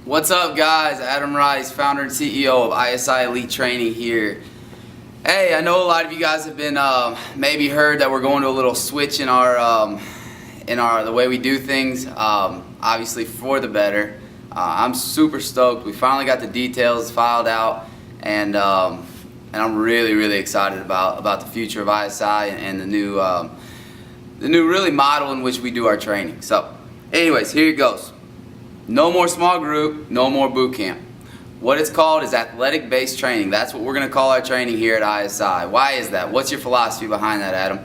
What's up, guys? Adam Rice, founder and CEO of ISI Elite Training here. Hey, I know a lot of you guys have been maybe heard that we're going to a little switch in the way we do things. Obviously for the better. I'm super stoked. We finally got the details filed out, and I'm really excited about the future of ISI and the new really model in which we do our training. So, anyways, here it goes. No more small group, no more boot camp. What it's called is athletic-based training. That's what we're going to call our training here at ISI. Why is that? What's your philosophy behind that, Adam?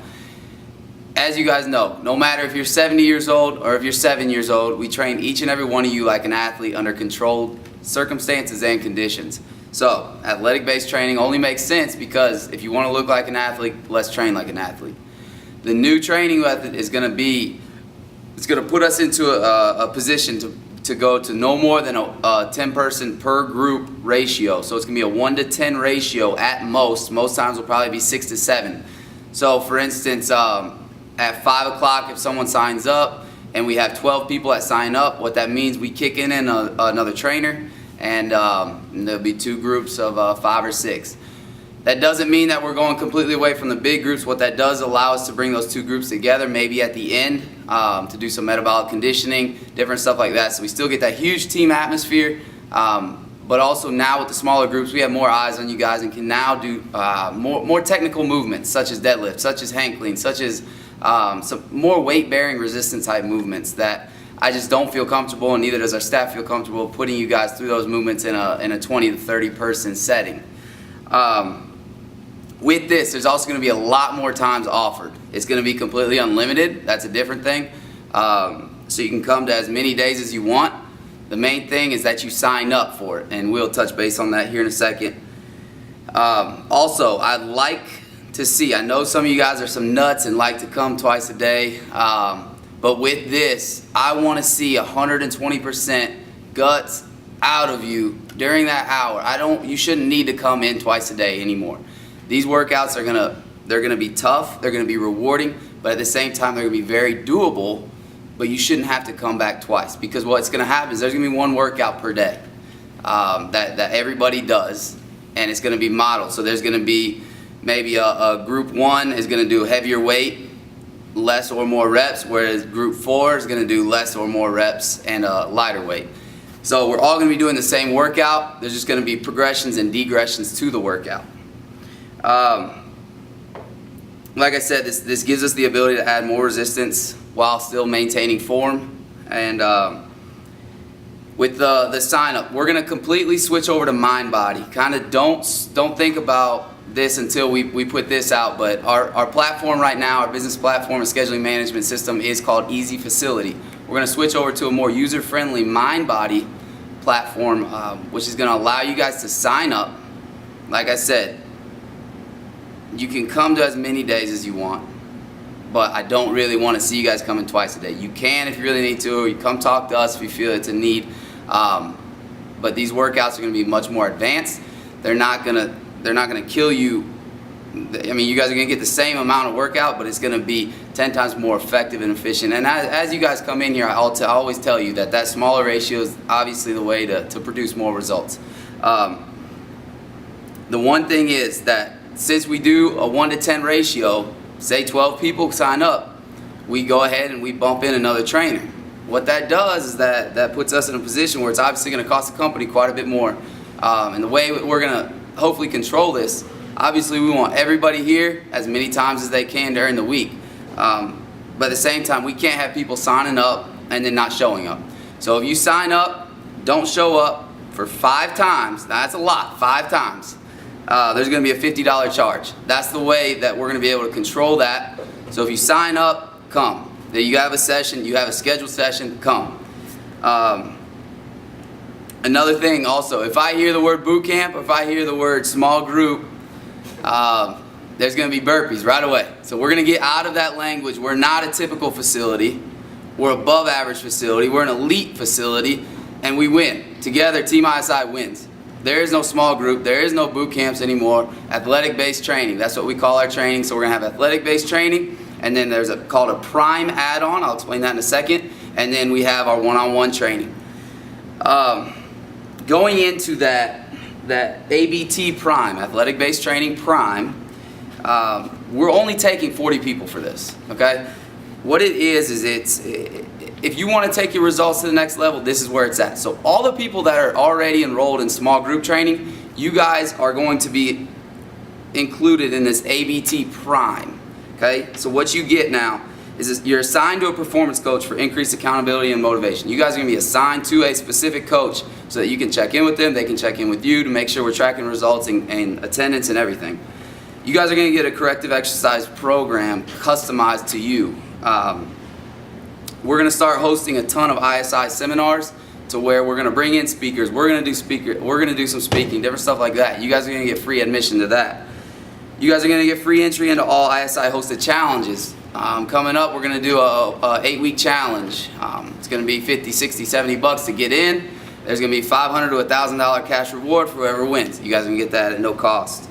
As you guys know, no matter if you're 70 years old or if you're 7 years old, we train each and every one of you like an athlete under controlled circumstances and conditions. So, athletic-based training only makes sense because if you want to look like an athlete, let's train like an athlete. The new training method is going to put us into a position to go to no more than a 10-person per group ratio. So it's going to be a 1 to 10 ratio at most. Most times will probably be 6 to 7. So for instance, at 5 o'clock if someone signs up and we have 12 people that sign up, what that means, we kick in another trainer, and there'll be 2 groups of 5 or 6. That doesn't mean that we're going completely away from the big groups. What that does allow us to bring those 2 groups together, maybe at the end, to do some metabolic conditioning, different stuff like that. So we still get that huge team atmosphere, but also now with the smaller groups, we have more eyes on you guys and can now do more technical movements, such as deadlift, such as hang clean, such as some more weight-bearing resistance type movements that I just don't feel comfortable, and neither does our staff feel comfortable putting you guys through those movements in a 20 to 30 person setting. With this, there's also going to be a lot more times offered. It's going to be completely unlimited. That's a different thing. So you can come to as many days as you want. The main thing is that you sign up for it, and we'll touch base on that here in a second. Also, I'd like to see, I know some of you guys are some nuts and like to come twice a day, but with this, I want to see 120% guts out of you during that hour. You shouldn't need to come in twice a day anymore. These workouts they're gonna be tough, they're gonna be rewarding, but at the same time they're gonna be very doable, but you shouldn't have to come back twice, because what's gonna happen is there's gonna be one workout per day that everybody does, and it's gonna be modeled. So there's gonna be maybe a group 1 is gonna do heavier weight, less or more reps, whereas group 4 is gonna do less or more reps and lighter weight. So we're all gonna be doing the same workout. There's just gonna be progressions and degressions to the workout. Like I said, this gives us the ability to add more resistance while still maintaining form. And with the sign up, we're gonna completely switch over to mind body. Kind of don't think about this until we put this out, but our platform right now, our business platform and scheduling management system, is called Easy Facility. We're gonna switch over to a more user-friendly mind body platform, which is gonna allow you guys to sign up. Like I said, you can come to as many days as you want, but I don't really want to see you guys coming twice a day. You can if you really need to, or you come talk to us if you feel it's a need. But these workouts are going to be much more advanced. They're not gonna kill you. I mean, you guys are going to get the same amount of workout, but it's going to be 10 times more effective and efficient. And as you guys come in here, I always tell you that smaller ratio is obviously the way to produce more results. The one thing is that since we do a 1 to 10 ratio, say 12 people sign up, we go ahead and we bump in another trainer. What that does is that puts us in a position where it's obviously going to cost the company quite a bit more. And the way we're going to hopefully control this, obviously we want everybody here as many times as they can during the week. But at the same time, we can't have people signing up and then not showing up. So if you sign up, don't show up for 5 times, now that's a lot, 5 times. There's going to be a $50 charge. That's the way that we're going to be able to control that. So if you sign up, come. If you have a session, you have a scheduled session, come. Another thing also, if I hear the word boot camp, or if I hear the word small group, there's going to be burpees right away. So we're going to get out of that language. We're not a typical facility. We're above average facility. We're an elite facility, and we win. Together, Team ISI wins. There is no small group. There is no boot camps anymore. Athletic-based training. That's what we call our training. So we're going to have athletic-based training, and then there's called a prime add-on. I'll explain that in a second. And then we have our one-on-one training. going into that ABT Prime, Athletic Based Training Prime, we're only taking 40 people for this, okay? What it is if you want to take your results to the next level, this is where it's at. So all the people that are already enrolled in small group training, you guys are going to be included in this ABT Prime, okay? So what you get now is you're assigned to a performance coach for increased accountability and motivation. You guys are going to be assigned to a specific coach so that you can check in with them, they can check in with you to make sure we're tracking results and attendance and everything. You guys are going to get a corrective exercise program customized to you. We're going to start hosting a ton of ISI seminars to where we're going to bring in speakers. We're going to do some speaking, different stuff like that. You guys are going to get free admission to that. You guys are going to get free entry into all ISI hosted challenges. Coming up, we're going to do a 8-week challenge. It's going to be 50, 60, 70 bucks to get in. There's going to be $500 to $1,000 cash reward for whoever wins. You guys are going to get that at no cost.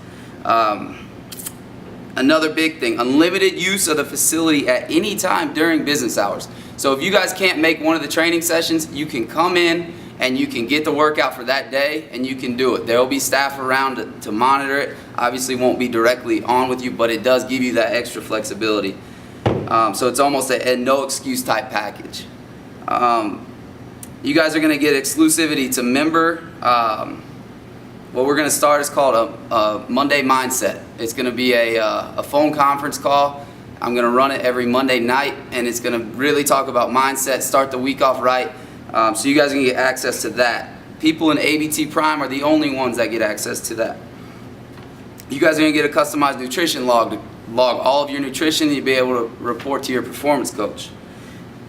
Another big thing, unlimited use of the facility at any time during business hours. So if you guys can't make one of the training sessions, you can come in and you can get the workout for that day and you can do it. There will be staff around to monitor it. Obviously won't be directly on with you, but it does give you that extra flexibility. So it's almost a no excuse type package. You guys are going to get exclusivity to member. What we're going to start is called a Monday Mindset. It's going to be a phone conference call. I'm going to run it every Monday night, and it's going to really talk about mindset, start the week off right. So you guys are going to get access to that. People in ABT Prime are the only ones that get access to that. You guys are going to get a customized nutrition log to log all of your nutrition, and you'll be able to report to your performance coach.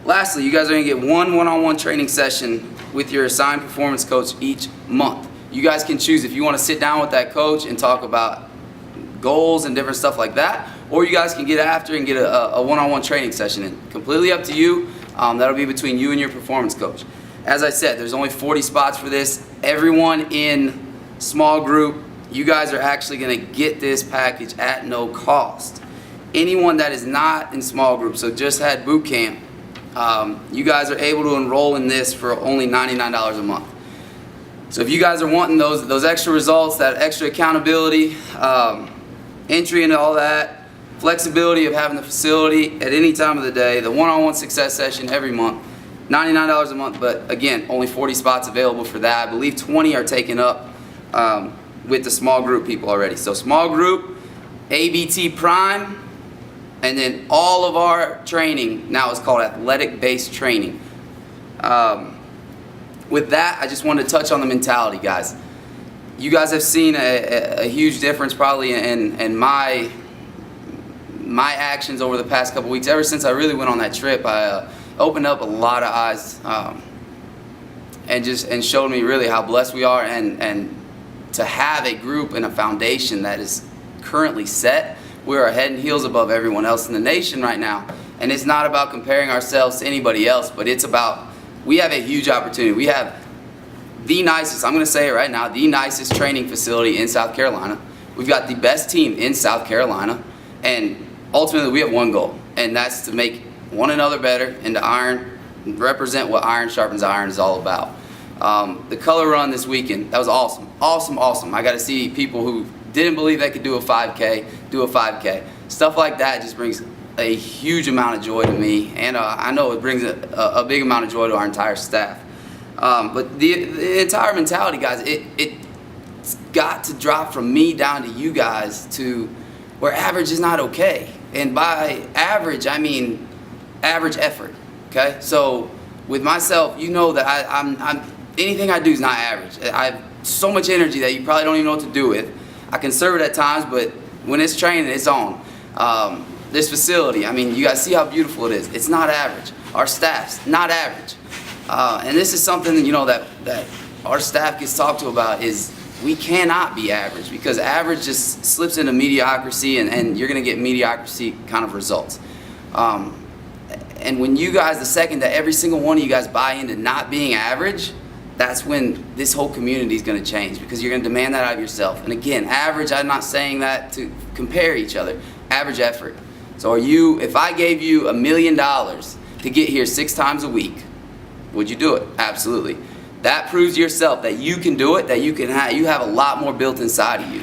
Lastly, you guys are going to get one-on-one training session with your assigned performance coach each month. You guys can choose if you want to sit down with that coach and talk about goals and different stuff like that, or you guys can get after and get a one-on-one training session in. Completely up to you. That'll be between you and your performance coach. As I said, there's only 40 spots for this. Everyone in small group, you guys are actually going to get this package at no cost. Anyone that is not in small group, so just had boot camp, you guys are able to enroll in this for only $99 a month. So if you guys are wanting those extra results, that extra accountability, entry into all that, flexibility of having the facility at any time of the day, the one-on-one success session every month, $99 a month, but again, only 40 spots available for that. I believe 20 are taken up with the small group people already. So small group, ABT Prime, and then all of our training now is called Athletic Based Training. With that, I just wanted to touch on the mentality, guys. You guys have seen a huge difference probably in my actions over the past couple weeks. Ever since I really went on that trip, I opened up a lot of eyes and showed me really how blessed we are, and to have a group and a foundation that is currently set. We're head and heels above everyone else in the nation right now, and it's not about comparing ourselves to anybody else, but it's about we have a huge opportunity. We have the nicest, I'm going to say it right now, the nicest training facility in South Carolina. We've got the best team in South Carolina, and ultimately we have one goal, and that's to make one another better and to represent what iron sharpens iron is all about. The color run this weekend, that was awesome. Awesome. I got to see people who didn't believe they could do a 5K, do a 5K. Stuff like that just brings a huge amount of joy to me, and I know it brings a big amount of joy to our entire staff. But the entire mentality, guys, it's got to drop from me down to you guys to where average is not okay. And by average, I mean average effort, okay? So with myself, you know that I'm anything I do is not average. I have so much energy that you probably don't even know what to do with. I can serve it at times, but when it's training, it's on. This facility, I mean, you guys see how beautiful it is. It's not average. Our staff's not average. And this is something, you know, that our staff gets talked to about is we cannot be average, because average just slips into mediocrity, and you're going to get mediocrity kind of results. And when you guys, the second that every single one of you guys buy into not being average, that's when this whole community is going to change, because you're going to demand that out of yourself. And again, average, I'm not saying that to compare each other. Average effort. So if I gave you $1 million to get here 6 times a week, would you do it? Absolutely. That proves to yourself that you can do it, that you have a lot more built inside of you.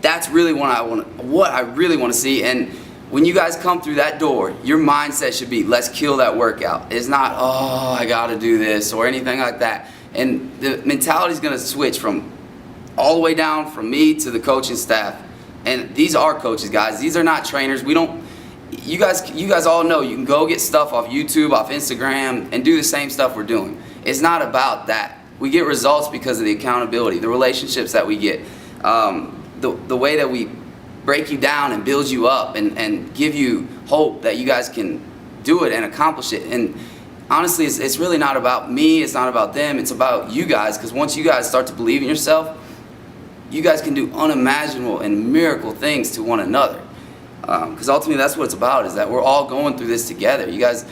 That's really what I really want to see. And when you guys come through that door, your mindset should be, let's kill that workout. It's not, oh, I got to do this or anything like that. And the mentality is going to switch from all the way down from me to the coaching staff. And these are coaches, guys. These are not trainers. You guys all know you can go get stuff off YouTube, off Instagram, and do the same stuff we're doing. It's not about that. We get results because of the accountability, the relationships that we get, the way that we break you down and build you up and give you hope that you guys can do it and accomplish it. And honestly, it's really not about me, it's not about them, it's about you guys, because once you guys start to believe in yourself, you guys can do unimaginable and miracle things to one another. Because ultimately that's what it's about, is that we're all going through this together. You guys,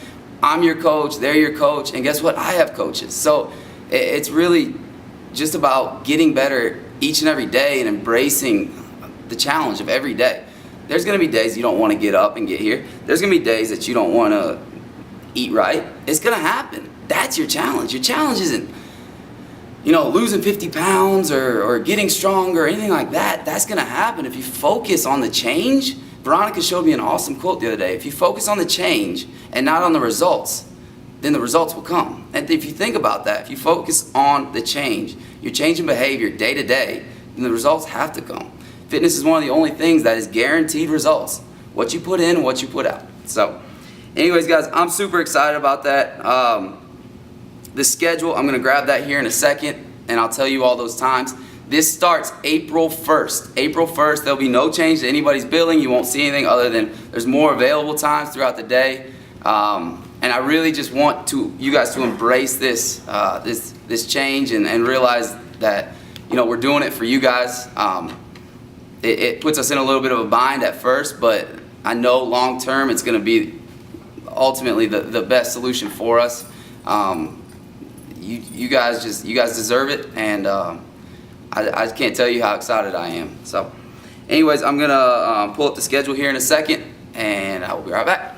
I'm your coach, they're your coach, and guess what? I have coaches. So it's really just about getting better each and every day and embracing the challenge of every day. There's going to be days you don't want to get up and get here. There's going to be days that you don't want to eat right. It's going to happen. That's your challenge. Your challenge isn't, losing 50 pounds or getting stronger or anything like that. That's going to happen if you focus on the change. Veronica showed me an awesome quote the other day. If you focus on the change and not on the results, then the results will come. And if you think about that, if you focus on the change, you're changing behavior day to day, then the results have to come. Fitness is one of the only things that is guaranteed results. What you put in and what you put out. So, anyways, guys, I'm super excited about that. The schedule, I'm going to grab that here in a second, and I'll tell you all those times. This starts April 1st. April 1st, there'll be no change to anybody's billing. You won't see anything other than there's more available times throughout the day. And I really just want you guys to embrace this this change and realize that we're doing it for you guys. It puts us in a little bit of a bind at first, but I know long term it's going to be ultimately the best solution for us. You guys deserve it, and I can't tell you how excited I am. So anyways, I'm gonna pull up the schedule here in a second, and I will be right back.